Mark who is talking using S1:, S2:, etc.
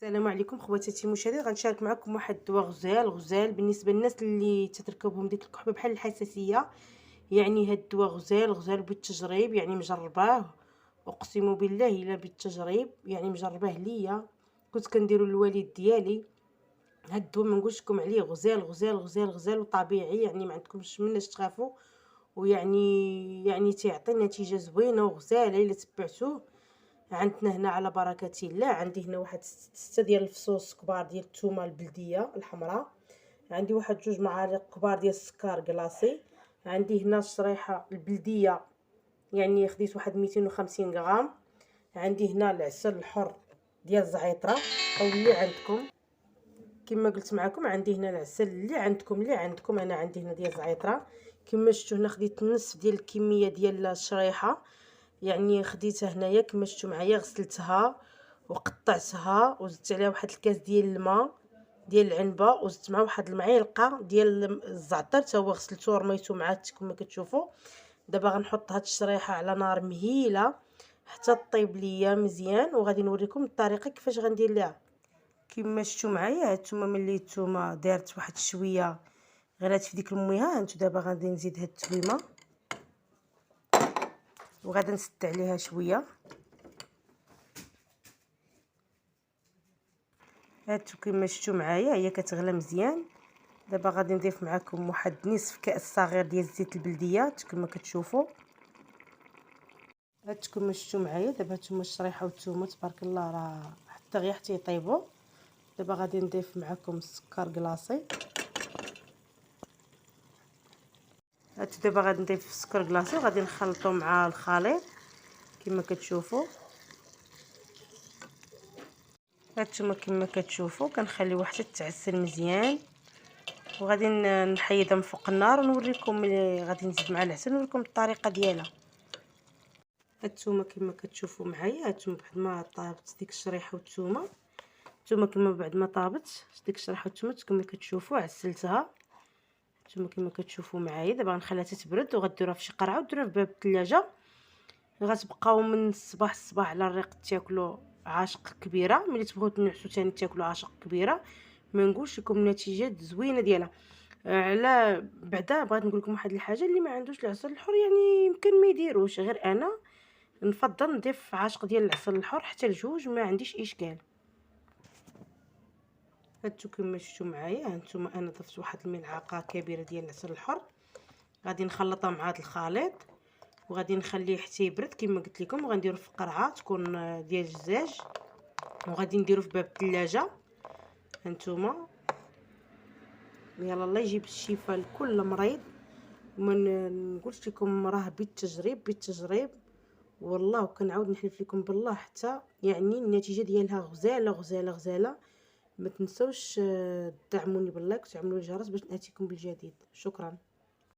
S1: السلام عليكم خواتاتي المشاهدين. غنشارك معكم واحد الدواء غزال بالنسبه للناس اللي تتركبهم ديك الكحبه بحال الحساسيه. يعني هاد الدواء غزال بالتجريب، يعني مجرباه، اقسم بالله الا بالتجريب، يعني مجرباه ليا، كنت كنديرو للوالد ديالي. هاد الدواء ما نقولش لكم عليه غزال وطبيعي، يعني ما عندكمش مناش تخافوا، ويعني تيعطي نتيجه زوينه وغزاله الا تبعتوه. عندنا هنا على بركة الله، عندي هنا واحد 6 ديال الفصوص كبار ديال الثومه البلديه الحمراء، عندي واحد 2 معالق كبار ديال السكر كلاصي، عندي هنا الشريحه البلديه، يعني خديت واحد 250 غرام، عندي هنا العسل الحر ديال الزعيطره او اللي عندكم. كما قلت معكم عندي هنا العسل اللي عندكم انا عندي هنا ديال الزعيطره. كما شفتوا هنا خديت النصف ديال الكميه ديال الشريحه، يعني خديتها هنايا كما شفتوا معايا، غسلتها وقطعتها وزدت عليها واحد الكاس ديال الماء ديال العنبه، وزدت مع واحد المعلقه ديال الزعتر حتى هو غسلته ورميته معاه كما كتشوفوا. دابا غنحط هاد الشريحه على نار مهيله حتى طيب ليا مزيان، وغادي نوريكم الطريقه كيفاش غندير ليها. كما شفتوا معايا هاد الثومه، ملي الثومه دارت واحد شويه غلات في ديك المياه، هانتو دابا غادي نزيد هاد التويمه وغادي نسد عليها شويه. هانتو كما شفتوا معايا هي كتغلى مزيان. دابا غادي نضيف معكم واحد نصف كاس صغير ديال الزيت البلديه كما كتشوفوا. هانتو كما شفتوا معايا دابا هانتوما الشريحه والثومه تبارك الله راه حتى غير حتى يطيبوا. دابا غادي نضيف معكم السكر كلاصي. هانتو دابا غادي نضيف السكر كلاصي وغادي نخلطو مع الخليط كما كتشوفوا. هانتوما كما كتشوفوا كنخليوها حتى تعسل مزيان، وغادي نحيدها من فوق النار ونوريكم ملي غادي نزيد مع العسل نوريكم الطريقه ديالها. هانتوما كما كتشوفوا معايا، هانتوما بعد ما طابت ديك الشريحه والثومه، هانتوما كما بعد ما طابت ديك الشريحه والثومه كما كتشوفوا عسلتها. هانتوما كما كتشوفوا معايا دابا غنخليها تتبرد وغديروها في شي قرعه وديروها في باب الثلاجه. غتبقاو من الصباح على الريق تاكلوا عاشق كبيره، ملي تبغيو تنعسوا ثاني تاكلوا عاشق كبيره. ما نقولش لكم النتيجه زوينه ديالها. على بعدا بغيت نقول لكم واحد الحاجه، اللي ما عندوش العسل الحر يعني يمكن ما يديروش، غير انا نفضل نضيف عاشق ديال العسل الحر حتى لجوج، ما عنديش اشكال. هانتو كما شفتوا معايا، هانتوما انا ضفت واحد الملعقه كبيره ديال العسل الحر، غادي نخلطها مع هذا الخليط وغادي نخليه حتى يبرد كما قلت لكم، وغنديرو في قرعه تكون ديال الزاج، وغادي نديرو في باب الثلاجه. هانتوما يلا الله يجيب الشفاء لكل مريض، وما نقولش لكم راه بالتجريب والله، وكنعاود نحلف لكم بالله حتى يعني النتيجه ديالها غزاله. ما تنسوش تدعموني باللايك وتعملوا الجرس باش ناتيكم بالجديد. شكرا.